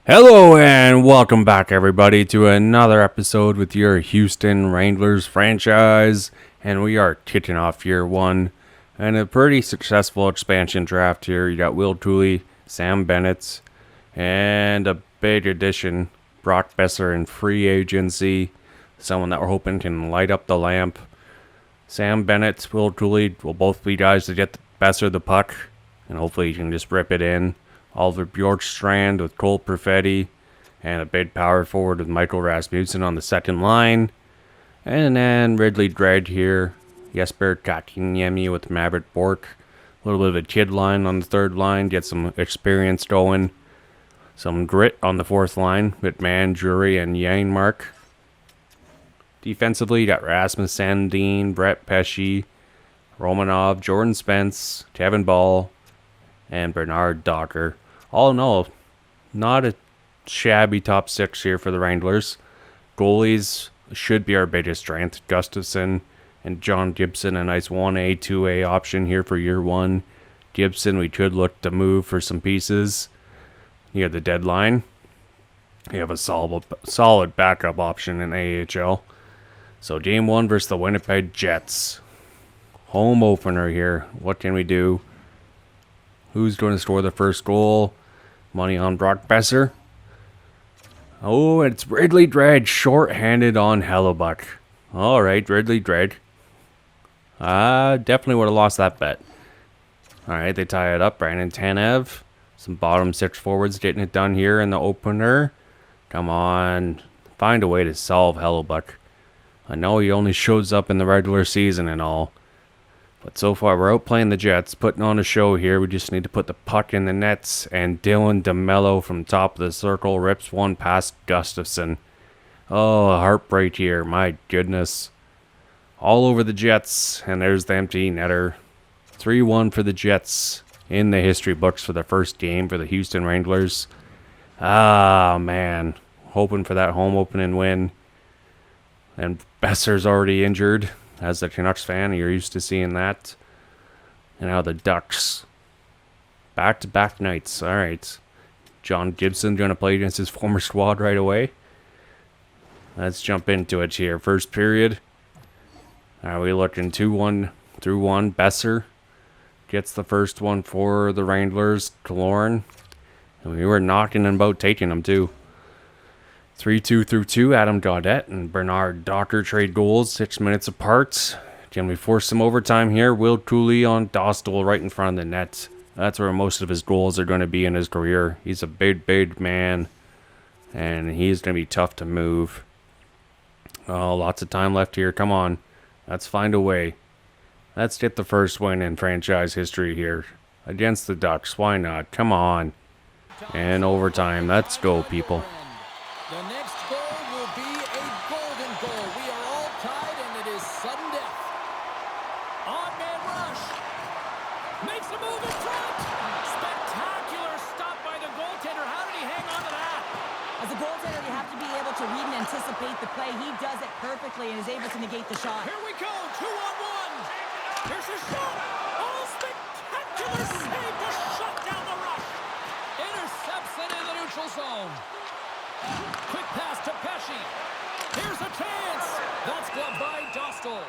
Hello and welcome back, everybody, to another episode with your Houston Wranglers franchise. And we are kicking off year one and a pretty successful expansion draft here. You got Will Tooley, Sam Bennett, and a big addition, Brock Besser in free agency. Someone that we're hoping can light up the lamp. Sam Bennett, Will Tooley will both be guys to get Besser the puck, and hopefully he can just rip it in. Oliver Bjorkstrand with Cole Perfetti, and a big power forward with Michael Rasmussen on the second line. And then Ridley Dredd here, Jesper Kakiniemi with Maverick Bork. A little bit of a kid line on the third line, get some experience going. Some grit on the fourth line with Mann, Drury, and Yanmark. Defensively, you got Rasmus Sandin, Brett Pesce, Romanov, Jordan Spence, Kevin Ball, and Bernard Docker. All in all, not a shabby top six here for the Wranglers. Goalies should be our biggest strength. Gustafson and John Gibson, a nice 1A, 2A option here for year one. Gibson, we could look to move for some pieces near the deadline. You have a solid backup option in AHL. So game one versus the Winnipeg Jets. Home opener here. What can we do? Who's going to score the first goal? Money on Brock Besser. Oh, it's Ridley Dredd, short-handed on Hellebuck. All right, Ridley Dredd. Definitely would have lost that bet. All right, they tie it up. Brandon Tanev. Some bottom six forwards getting it done here in the opener. Come on. Find a way to solve Hellebuck. I know he only shows up in the regular season and all. But so far, we're outplaying the Jets, putting on a show here. We just need to put the puck in the nets, and Dylan DeMello from top of the circle rips one past Gustafson. Oh, a heartbreak here. My goodness. All over the Jets, and there's the empty netter. 3-1 for the Jets in the history books for the first game for the Houston Wranglers. Ah, man. Hoping for that home opening win. And Besser's already injured. As a Canucks fan, you're used to seeing that. And now the Ducks. Back-to-back nights. All right. John Gibson going to play against his former squad right away. Let's jump into it here. First period. Are we looking 2-1 through 1? Besser gets the first one for the Wranglers. Killorn. And we were knocking and about taking them too. 3-2 through 2, Adam Gaudette and Bernard Docker trade goals, 6 minutes apart. Can we force some overtime here? Will Cooley on Dostal right in front of the net. That's where most of his goals are going to be in his career. He's a big man, and he's going to be tough to move. Oh, lots of time left here. Come on. Let's find a way. Let's get the first win in franchise history here. Against the Ducks. Why not? Come on. And overtime. Let's go, people. The next goal will be a golden goal. We are all tied, and it is sudden death. On-man rush. Makes a move in front. Spectacular stop by the goaltender. How did he hang on to that? As a goaltender, you have to be able to read and anticipate the play. He does it perfectly and is able to negate the shot. Here we go. 2-on-1. Here's a shot. Oh, spectacular save to shut down the rush. Intercepts it in the neutral zone. Quick pass to Pesce. Here's a chance. That's gloved by Dostal.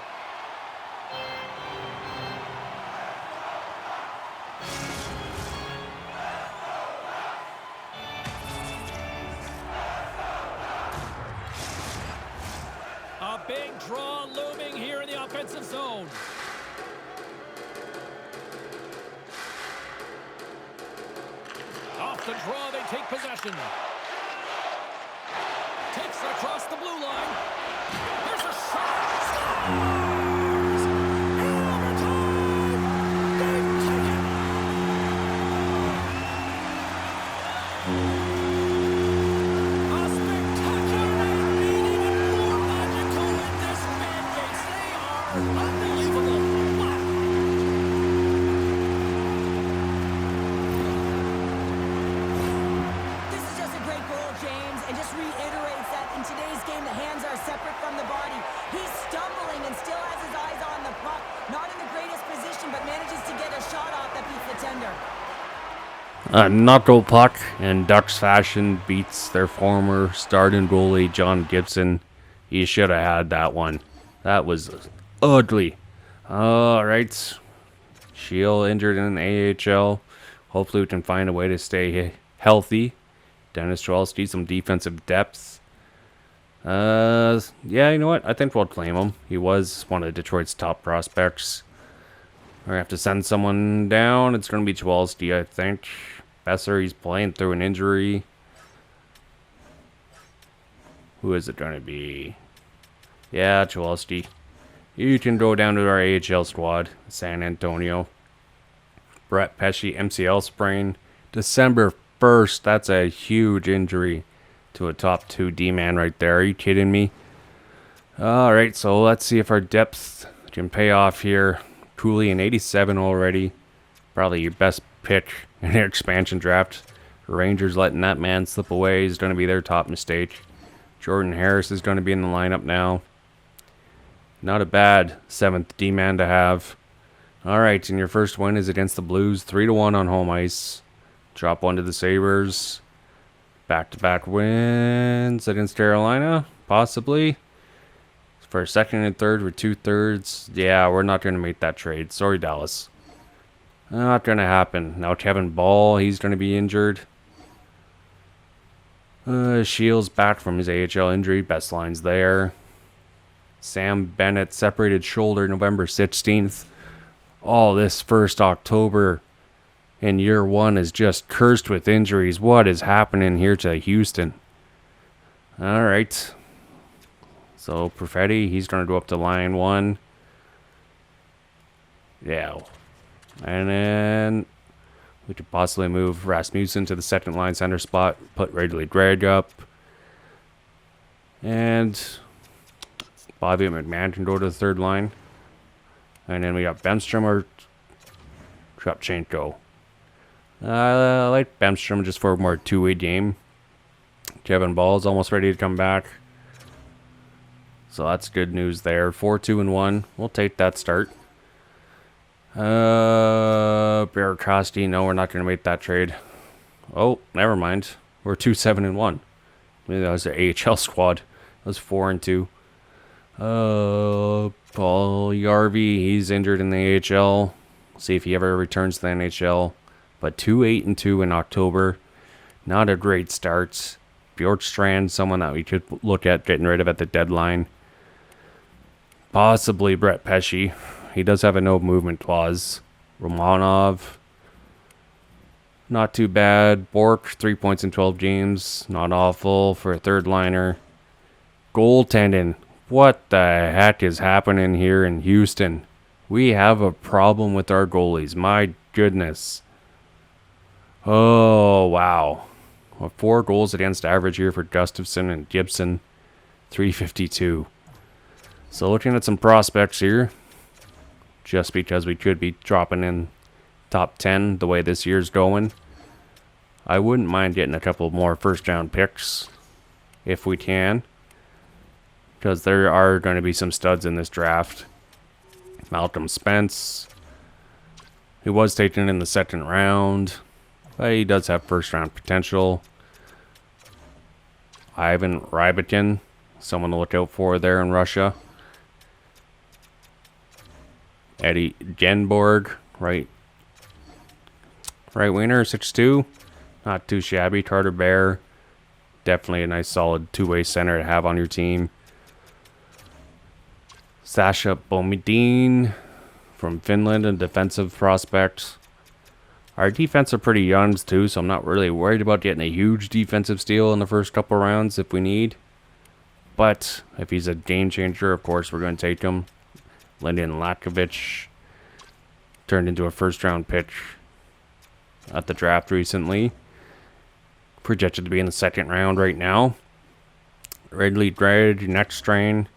A big draw looming here in the offensive zone. Off the draw, they take possession. Takes it across the blue line. There's a shot. Scores! In overtime! They've taken a spectacular ending, even more magical in this fan base. They are unbelievable. Wow. This is just a great goal, James, and just reiterates that in today's game, the A knuckle puck in Ducks fashion beats their former starting goalie, John Gibson. He should have had that one. That was ugly. All right. Shield injured in the AHL. Hopefully we can find a way to stay healthy. Dennis Joel needs some defensive depth. Yeah, you know what? I think we'll claim him. He was one of Detroit's top prospects. We're going to have to send someone down. It's going to be Chwalski, I think. Besser, he's playing through an injury. Who is it going to be? Yeah, Chwalski. You can go down to our AHL squad, San Antonio. Brett Pesce, MCL sprain. December 1st, that's a huge injury to a top 2 D-man right there. Are you kidding me? Alright, so let's see if our depth can pay off here. Cooley in 87 already. Probably your best pick in their expansion draft. Rangers letting that man slip away is going to be their top mistake. Jordan Harris is going to be in the lineup now. Not a bad 7th D-man to have. Alright, and your first win is against the Blues. 3-1 on home ice. Drop 1 to the Sabres. Back-to-back wins against Carolina, possibly. For a second and third, we're 2/3. Yeah, we're not going to make that trade. Sorry, Dallas. Not going to happen. Now Kevin Ball, he's going to be injured. Shields back from his AHL injury. Best lines there. Sam Bennett, separated shoulder November 16th. Oh, this first October in year 1 is just cursed with injuries. What is happening here to Houston? All right. So, Perfetti, he's going to go up to line 1. Yeah. And then we could possibly move Rasmussen to the second line center spot. Put Ridley Gregg up. And Bobby McMahon can go to the third line. And then we got Bemstrom or Trapchenko. I like Bemstrom just for a more two-way game. Kevin Ball's almost ready to come back. So that's good news there. 4-2-1. We'll take that start. Burakovsky, no, we're not going to make that trade. Oh, never mind. We're 2-7-1. Maybe that was the AHL squad. That was 4-2. Paul Yarvi, he's injured in the AHL. See if he ever returns to the NHL. But 2-8-2 in October. Not a great start. Bjorkstrand, someone that we could look at getting rid of at the deadline. Possibly Brett Pesce. He does have a no movement clause. Romanov. Not too bad. Bork, 3 points in 12 games. Not awful for a third liner. Goaltending. What the heck is happening here in Houston? We have a problem with our goalies. My goodness. Oh, wow. Well, 4 goals against average here for Gustafson and Gibson. 352. So looking at some prospects here. Just because we could be dropping in top 10 the way this year's going. I wouldn't mind getting a couple more first round picks if we can. Because there are going to be some studs in this draft. Malcolm Spence. He was taken in the second round. But he does have first round potential. Ivan Rybikin. Someone to look out for there in Russia. Eddie Genborg. Right winger, 6'2". Not too shabby. Carter Bear. Definitely a nice solid two-way center to have on your team. Sasha Bomedin from Finland, a defensive prospect. Our defense are pretty young too, so I'm not really worried about getting a huge defensive steal in the first couple rounds if we need. But if he's a game changer, of course, we're going to take him. Lyndon Lakovic turned into a first round pick at the draft recently. Projected to be in the second round right now. Ridley Gregg, next strain.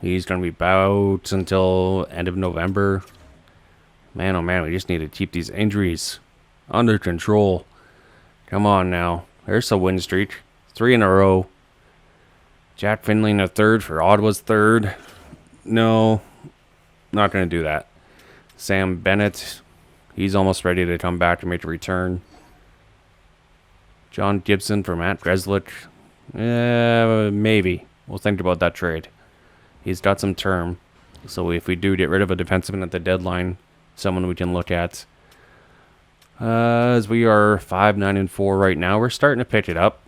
He's going to be out until end of November. Man, oh man, we just need to keep these injuries under control. Come on now. There's a win streak. 3 in a row. Jack Finley in a third for Ottawa's third. No, not going to do that. Sam Bennett, He's almost ready to come back to make a return. John Gibson for Matt Grzelcyk. Maybe. We'll think about that trade. He's got some term. So if we do get rid of a defenseman at the deadline, someone we can look at. As we are 5-9-4 right now, we're starting to pick it up.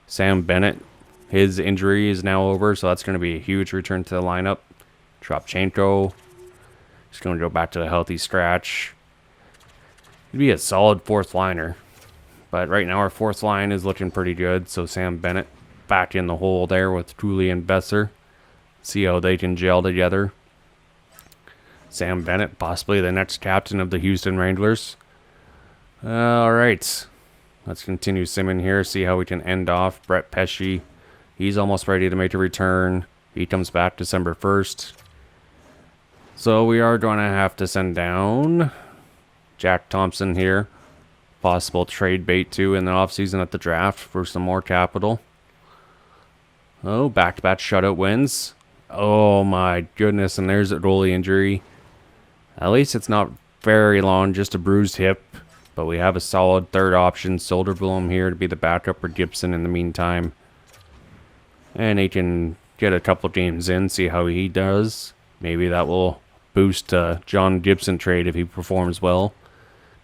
Sam Bennett, his injury is now over, so that's going to be a huge return to the lineup. Tropchenko, he's going to go back to the healthy scratch. He'd be a solid fourth liner. But right now our fourth line is looking pretty good, so Sam Bennett back in the hole there with Cooley and Besser. See how they can gel together. Sam Bennett, possibly the next captain of the Houston Wranglers. Alright. Let's continue simming here, see how we can end off Brett Pesce. He's almost ready to make a return. He comes back December 1st. So we are going to have to send down Jack Thompson here. Possible trade bait too in the offseason at the draft for some more capital. Oh, back-to-back shutout wins. Oh my goodness, and there's a goalie injury. At least it's not very long, just a bruised hip. But we have a solid third option, Soderblom here to be the backup for Gibson in the meantime. And he can get a couple games in, see how he does. Maybe that will boost John Gibson trade if he performs well.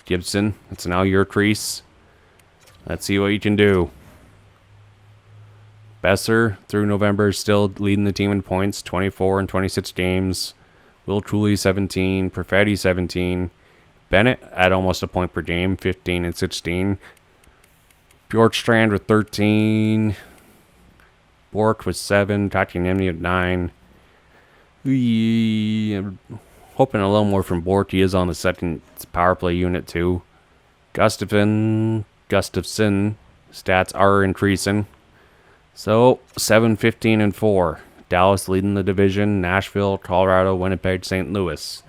Gibson, it's now your crease. Let's see what you can do. Besser, through November, is still leading the team in points, 24 and 26 games. Will Cooley, 17. Perfetti, 17. Bennett at almost a point per game, 15 and 16. Bjorkstrand with 13. Bork with 7. Kotkaniemi at 9. I'm hoping a little more from Bork. He is on the second power play unit too. Gustafson, stats are increasing. So 7, 15, and 4. Dallas leading the division. Nashville, Colorado, Winnipeg, St. Louis.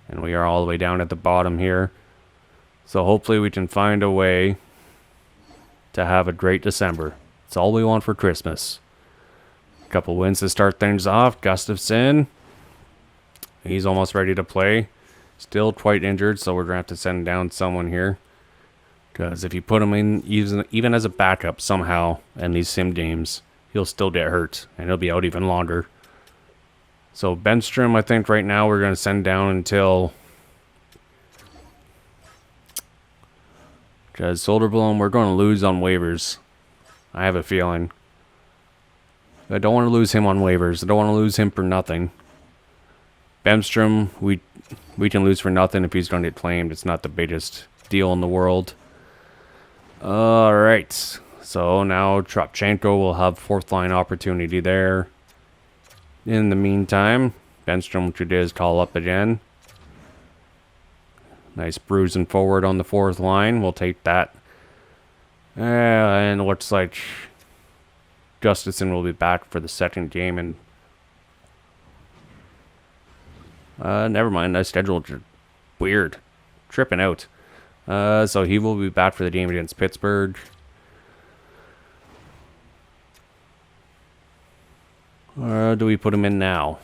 And we are all the way down at the bottom here. So hopefully we can find a way to have a great December. It's all we want for Christmas. A couple wins to start things off. Gustafson, he's almost ready to play. Still quite injured, so we're going to have to send down someone here. Because if you put him in, even as a backup somehow in these sim games, he'll still get hurt. And he'll be out even longer. So Benstrom, I think right now we're going to send down until... Because Soderblom, we're going to lose on waivers. I have a feeling. I don't want to lose him on waivers. I don't want to lose him for nothing. Benstrom, we can lose for nothing if he's going to get claimed. It's not the biggest deal in the world. Alright. So now Tropchenko will have fourth line opportunity there. In the meantime, Benstrom should do his call up again. Nice bruising forward on the fourth line. We'll take that. And it looks like Gustafson will be back for the second game. And never mind. That schedule weird. Tripping out. So he will be back for the game against Pittsburgh. Or do we put him in now?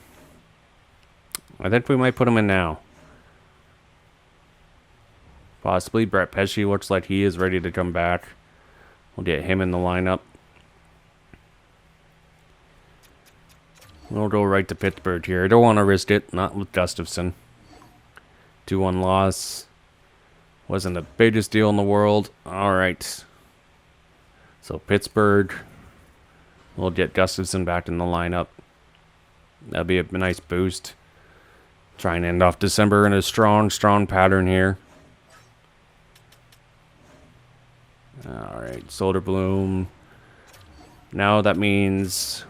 I think we might put him in now. Possibly. Brett Pesce looks like he is ready to come back. We'll get him in the lineup. We'll go right to Pittsburgh here. I don't want to risk it. Not with Gustafson. 2-1 loss. Wasn't the biggest deal in the world. Alright. So Pittsburgh. We'll get Gustafson back in the lineup. That'll be a nice boost. Try and end off December in a strong pattern here. Alright, Soderblom. Now that means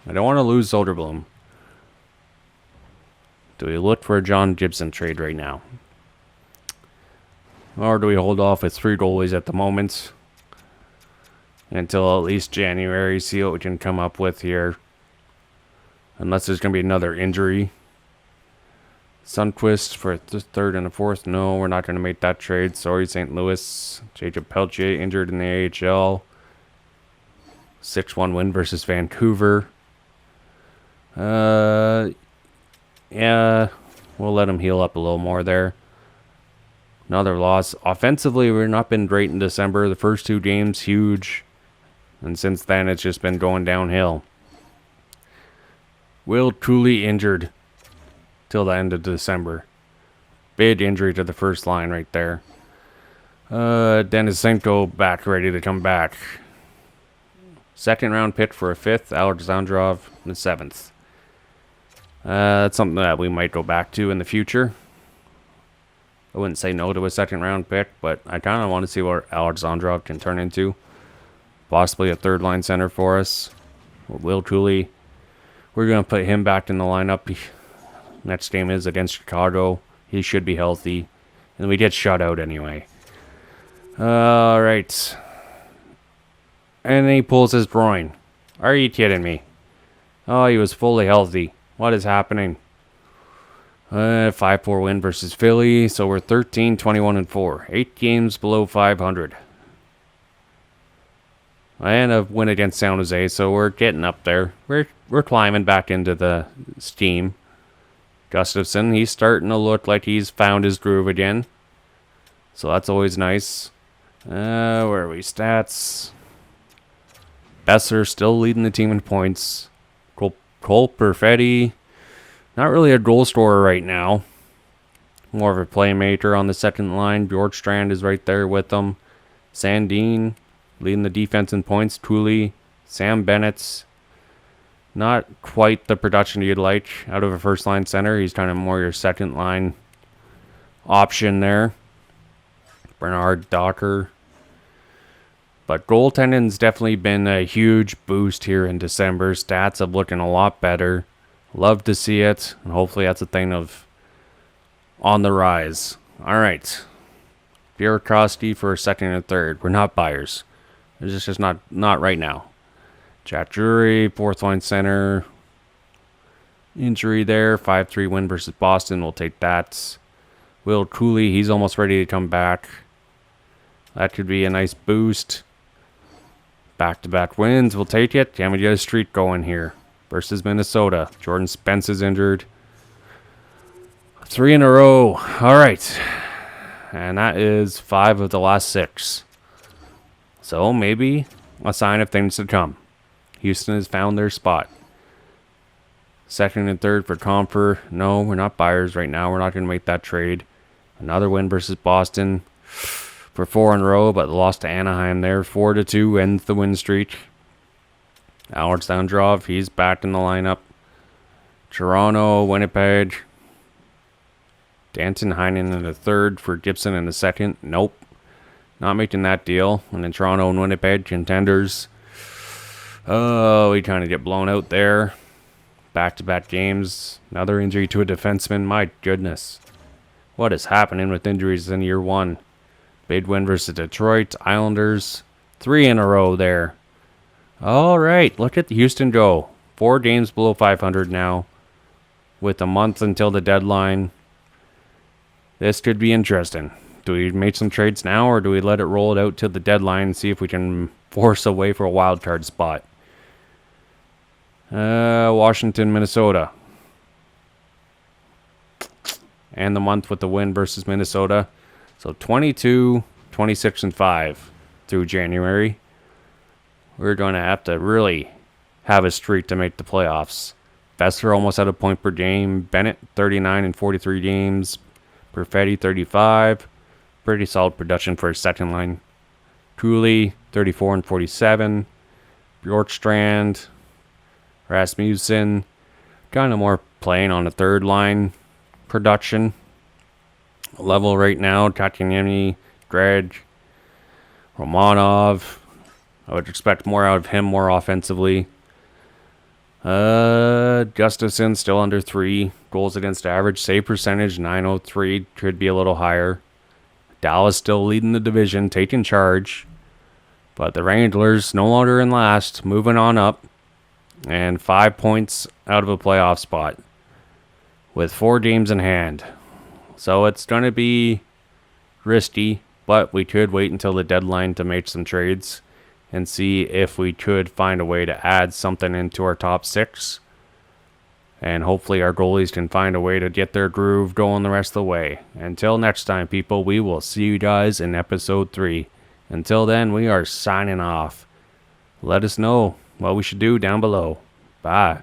I don't want to lose Soderblom. Do we look for a John Gibson trade right now? Or do we hold off with 3 goalies at the moment? Until at least January, see what we can come up with here. Unless there's going to be another injury. Sundqvist for a third and a fourth. No, we're not going to make that trade. Sorry, St. Louis. Jacob Peltier injured in the AHL. 6-1 win versus Vancouver. Yeah, we'll let him heal up a little more there. Another loss. Offensively, we've not been great in December. The first 2 games, huge. And since then, it's just been going downhill. Will truly injured till the end of December. Big injury to the first line right there. Denisenko back, ready to come back. Second round pick for a 5th. Alexandrov in the 7th. That's something that we might go back to in the future. I wouldn't say no to a second round pick, but I kind of want to see what Alexandrov can turn into. Possibly a 3rd line center for us. Will Cooley. We're going to put him back in the lineup. Next game is against Chicago. He should be healthy. And we get shut out anyway. Alright. And then he pulls his groin. Are you kidding me? Oh, he was fully healthy. What is happening? 5-4 win versus Philly. So we're 13-21-4. 8 games below 500. And a win against San Jose, so we're getting up there. We're climbing back into the steam. Gustafsson, he's starting to look like he's found his groove again. So that's always nice. Where are we? Stats. Besser still leading the team in points. Cole Perfetti, not really a goal scorer right now. More of a playmaker on the second line. Bjorkstrand is right there with them. Sandin leading the defense in points. Cooley, Sam Bennett's not quite the production you'd like out of a first line center. He's kind of more your second line option there. Bernard Docker. But goaltending's definitely been a huge boost here in December. Stats have looking a lot better. Love to see it. And hopefully that's a thing of on the rise. All right. Burakovsky for a 2nd and 3rd. We're not buyers. It's just not right now. Jack Drury, 4th line center. Injury there. 5-3 win versus Boston. We'll take that. Will Cooley, he's almost ready to come back. That could be a nice boost. Back-to-back wins. We'll take it. Can we get a streak going here? Versus Minnesota. Jordan Spence is injured. 3 in a row. All right. And that is 5 of the last 6. So maybe a sign of things to come. Houston has found their spot. 2nd and 3rd for Comfer. No, we're not buyers right now. We're not going to make that trade. Another win versus Boston for 4 in a row, but lost to Anaheim there. 4-2 ends the win streak. Alexandrov, he's back in the lineup. Toronto, Winnipeg. Danton Heinen in the 3rd for Gibson in the 2nd. Nope. Not making that deal. And then Toronto and Winnipeg, contenders. Oh, we kind of get blown out there. Back-to-back games. Another injury to a defenseman. My goodness. What is happening with injuries in year 1? Big win versus Detroit. Islanders. 3 in a row there. All right. Look at Houston go. 4 games below 500 now. With a month until the deadline. This could be interesting. Do we make some trades now, or do we let it roll it out till the deadline and see if we can force a way for a wild card spot? Washington, Minnesota. And the month with the win versus Minnesota. So 22, 26, and 5 through January. We're going to have to really have a streak to make the playoffs. Besser almost at a point per game. Bennett, 39 and 43 games. Perfetti, 35. Pretty solid production for his second line. Cooley, 34 and 47. Bjorkstrand. Rasmussen. Kind of more playing on the third line production. Level right now, Kotkaniemi, Greg, Romanov. I would expect more out of him, more offensively. Gustafsson still under 3 goals against average. Save percentage, 903. Could be a little higher. Dallas still leading the division, taking charge. But the Wranglers no longer in last, moving on up. And 5 points out of a playoff spot. With 4 games in hand. So it's going to be risky, but we could wait until the deadline to make some trades and see if we could find a way to add something into our top 6 And hopefully our goalies can find a way to get their groove going the rest of the way. Until next time, people, we will see you guys in episode 3. Until then, we are signing off. Let us know what we should do down below. Bye.